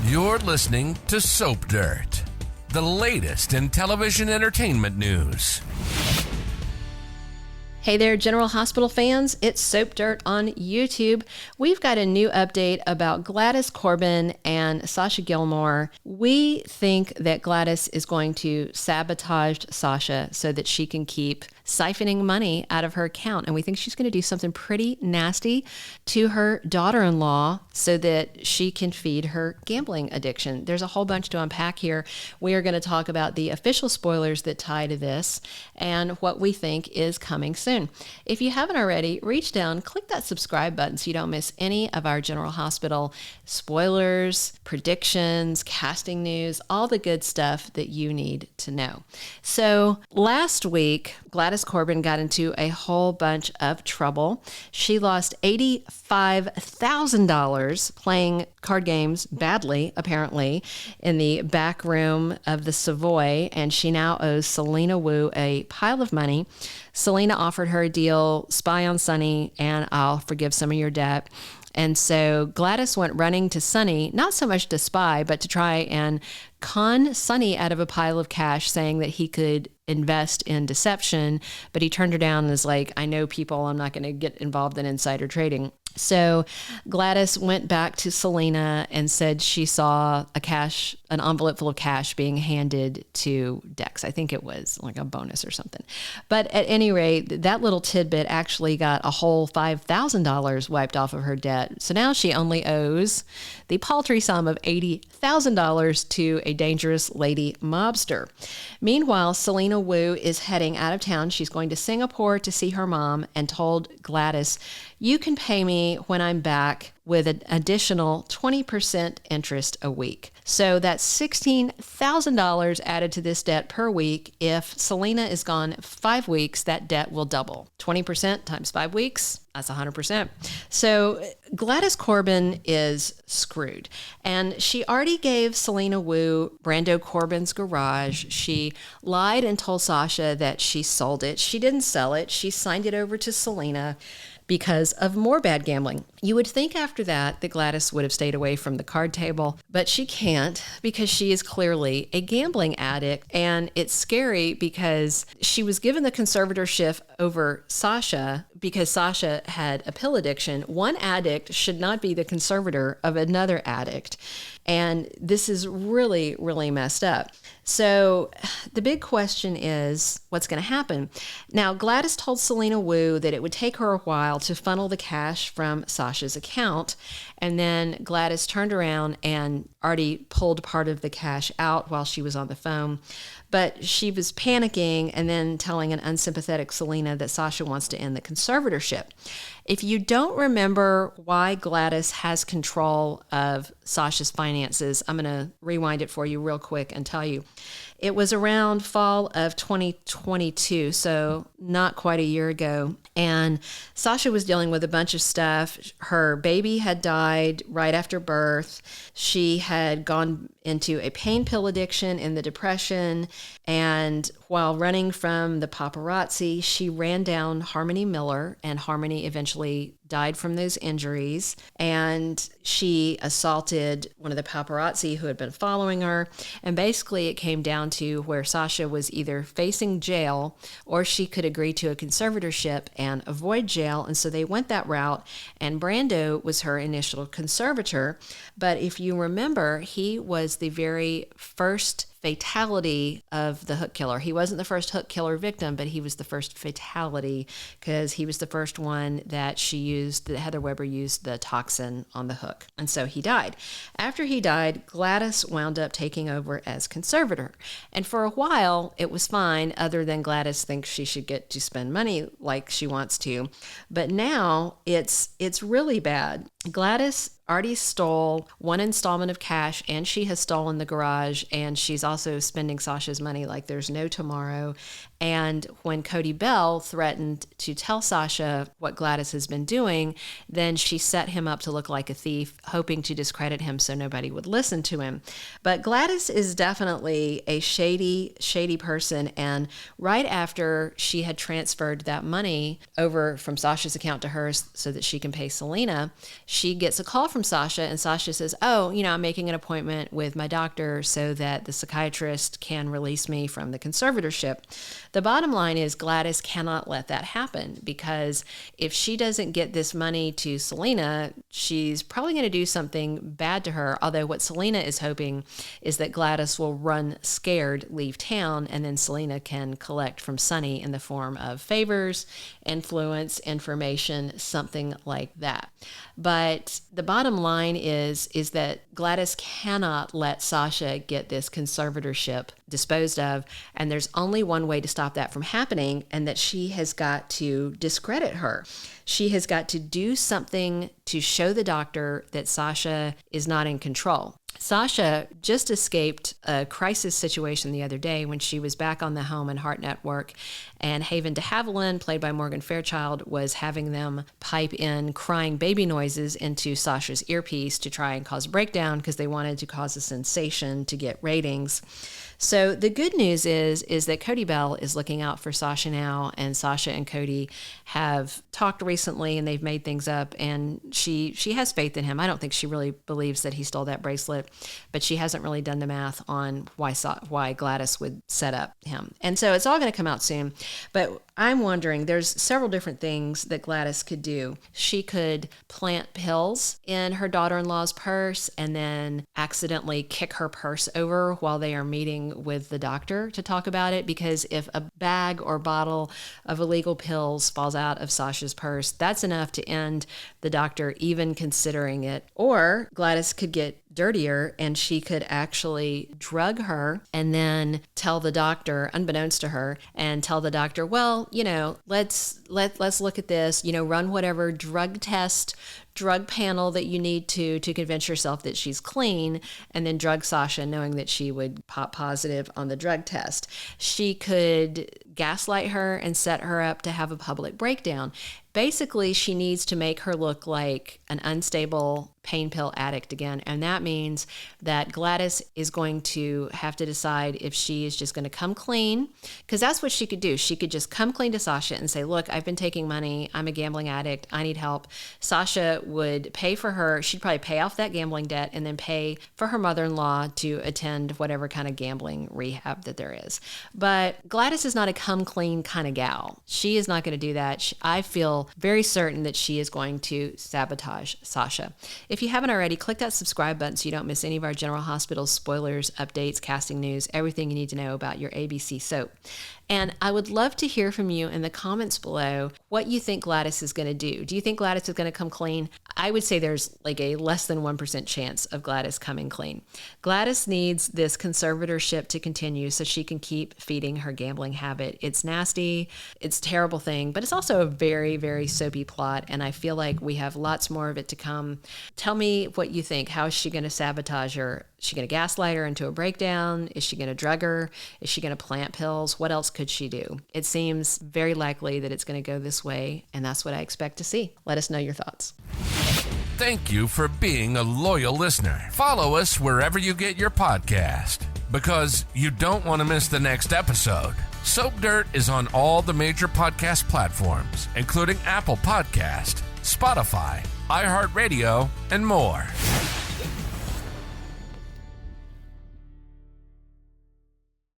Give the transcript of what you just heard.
You're listening to Soap Dirt, the latest in television entertainment news. Hey there, General Hospital fans. It's Soap Dirt on YouTube. We've got a new update about Gladys Corbin and Sasha Gilmore. We think that Gladys is going to sabotage Sasha so that she can keep siphoning money out of her account. And we think she's going to do something pretty nasty to her daughter-in-law so that she can feed her gambling addiction. There's a whole bunch to unpack here. We are going to talk about the official spoilers that tie to this and what we think is coming soon. If you haven't already, reach down, click that subscribe button so you don't miss any of our General Hospital spoilers, predictions, casting news, all the good stuff that you need to know. So last week, Gladys Corbin got into a whole bunch of trouble. She lost $85,000 playing card games badly, apparently, in the back room of the Savoy, and she now owes Selina Wu a pile of money. Selena offered her a deal, spy on Sonny, and I'll forgive some of your debt. And so Gladys went running to Sonny, not so much to spy, but to try and con Sonny out of a pile of cash, saying that he could invest in deception. But he turned her down and was like, I know people, I'm not going to get involved in insider trading. So Gladys went back to Selena and said she saw an envelope full of cash being handed to Dex. I think it was like a bonus or something. But at any rate, that little tidbit actually got a whole $5,000 wiped off of her debt. So now she only owes the paltry sum of $80,000 to a dangerous lady mobster. Meanwhile, Selina Wu is heading out of town. She's going to Singapore to see her mom and told Gladys, you can pay me when I'm back with an additional 20% interest a week. So that's $16,000 added to this debt per week. If Selena is gone 5 weeks, that debt will double. 20% times 5 weeks, that's 100%. So Gladys Corbin is screwed. And she already gave Selina Wu Brando Corbin's garage. She lied and told Sasha that she sold it. She didn't sell it. She signed it over to Selena because of more bad gambling. You would think after that Gladys would have stayed away from the card table, but she can't because she is clearly a gambling addict. And it's scary because she was given the conservatorship over Sasha because Sasha had a pill addiction. One addict should not be the conservator of another addict. And this is really, really messed up. So the big question is, what's going to happen? Now, Gladys told Selina Wu that it would take her a while to funnel the cash from Sasha's account. And then Gladys turned around and already pulled part of the cash out while she was on the phone. But she was panicking and then telling an unsympathetic Selena that Sasha wants to end the conservatorship. If you don't remember why Gladys has control of Sasha's finances, I'm going to rewind it for you real quick and tell you. It was around fall of 2022, so not quite a year ago. And Sasha was dealing with a bunch of stuff. Her baby had died right after birth. She had gone into a pain pill addiction in the depression. And while running from the paparazzi, she ran down Harmony Miller, and Harmony eventually died from those injuries. And she assaulted one of the paparazzi who had been following her. And basically it came down to where Sasha was either facing jail or she could agree to a conservatorship and avoid jail. And so they went that route, and Brando was her initial conservator. But if you remember, he was the very first fatality of the hook killer. He wasn't the first hook killer victim, but he was the first fatality because he was the first one that Heather Weber used the toxin on the hook. And so he died. After he died, Gladys wound up taking over as conservator. And for a while, it was fine, other than Gladys thinks she should get to spend money like she wants to. But now it's really bad. Gladys already stole one installment of cash, and she has stolen the garage, and she's also spending Sasha's money like there's no tomorrow. And when Cody Bell threatened to tell Sasha what Gladys has been doing, then she set him up to look like a thief, hoping to discredit him so nobody would listen to him. But Gladys is definitely a shady person. And right after she had transferred that money over from Sasha's account to hers so that she can pay Selena, she gets a call from Sasha, and Sasha says, oh, I'm making an appointment with my doctor so that the psychiatrist can release me from the conservatorship. The bottom line is Gladys cannot let that happen, because if she doesn't get this money to Selena, she's probably going to do something bad to her. Although what Selena is hoping is that Gladys will run scared, leave town, and then Selena can collect from Sonny in the form of favors, influence, information, something like that. But the bottom line is that Gladys cannot let Sasha get this conservatorship disposed of, and there's only one way to stop that from happening, and that she has got to discredit her. She has got to do something to show the doctor that Sasha is not in control. Sasha just escaped a crisis situation the other day when she was back on the Home and Heart Network, and Haven de Havilland, played by Morgan Fairchild, was having them pipe in crying baby noises into Sasha's earpiece to try and cause a breakdown, because they wanted to cause a sensation to get ratings. So the good news is that Cody Bell is looking out for Sasha now, and Sasha and Cody have talked recently, and they've made things up, and she has faith in him. I don't think she really believes that he stole that bracelet, but she hasn't really done the math on why Gladys would set up him. And so it's all going to come out soon. But I'm wondering, there's several different things that Gladys could do. She could plant pills in her daughter-in-law's purse and then accidentally kick her purse over while they are meeting with the doctor to talk about it, because if a bag or bottle of illegal pills falls out of Sasha's purse, that's enough to end the doctor even considering it. Or Gladys could get dirtier, and she could actually drug her and then tell the doctor, unbeknownst to her, and tell the doctor, well, let's look at this, run whatever drug panel that you need to convince yourself that she's clean, and then drug Sasha knowing that she would pop positive on the drug test. She could gaslight her and set her up to have a public breakdown. Basically, she needs to make her look like an unstable pain pill addict again. And that means that Gladys is going to have to decide if she is just going to come clean, because that's what she could do. She could just come clean to Sasha and say, look, I've been taking money. I'm a gambling addict. I need help. Sasha would pay for her. She'd probably pay off that gambling debt and then pay for her mother-in-law to attend whatever kind of gambling rehab that there is. But Gladys is not a come clean kind of gal. She is not going to do that. I feel very certain that she is going to sabotage Sasha. If you haven't already, click that subscribe button so you don't miss any of our General Hospital spoilers, updates, casting news, everything you need to know about your ABC soap. And I would love to hear from you in the comments below what you think Gladys is going to do. Do you think Gladys is going to come clean? I would say there's like a less than 1% chance of Gladys coming clean. Gladys needs this conservatorship to continue so she can keep feeding her gambling habit. It's nasty. It's a terrible thing, but it's also a very, very soapy plot. And I feel like we have lots more of it to come. Tell me what you think. How is she going to sabotage her? Is she going to gaslight her into a breakdown? Is she going to drug her? Is she going to plant pills? What else could she do? It seems very likely that it's going to go this way, and that's what I expect to see. Let us know your thoughts. Thank you for being a loyal listener. Follow us wherever you get your podcast, because you don't want to miss the next episode. Soap Dirt is on all the major podcast platforms, including Apple Podcast, Spotify, iHeartRadio, and more.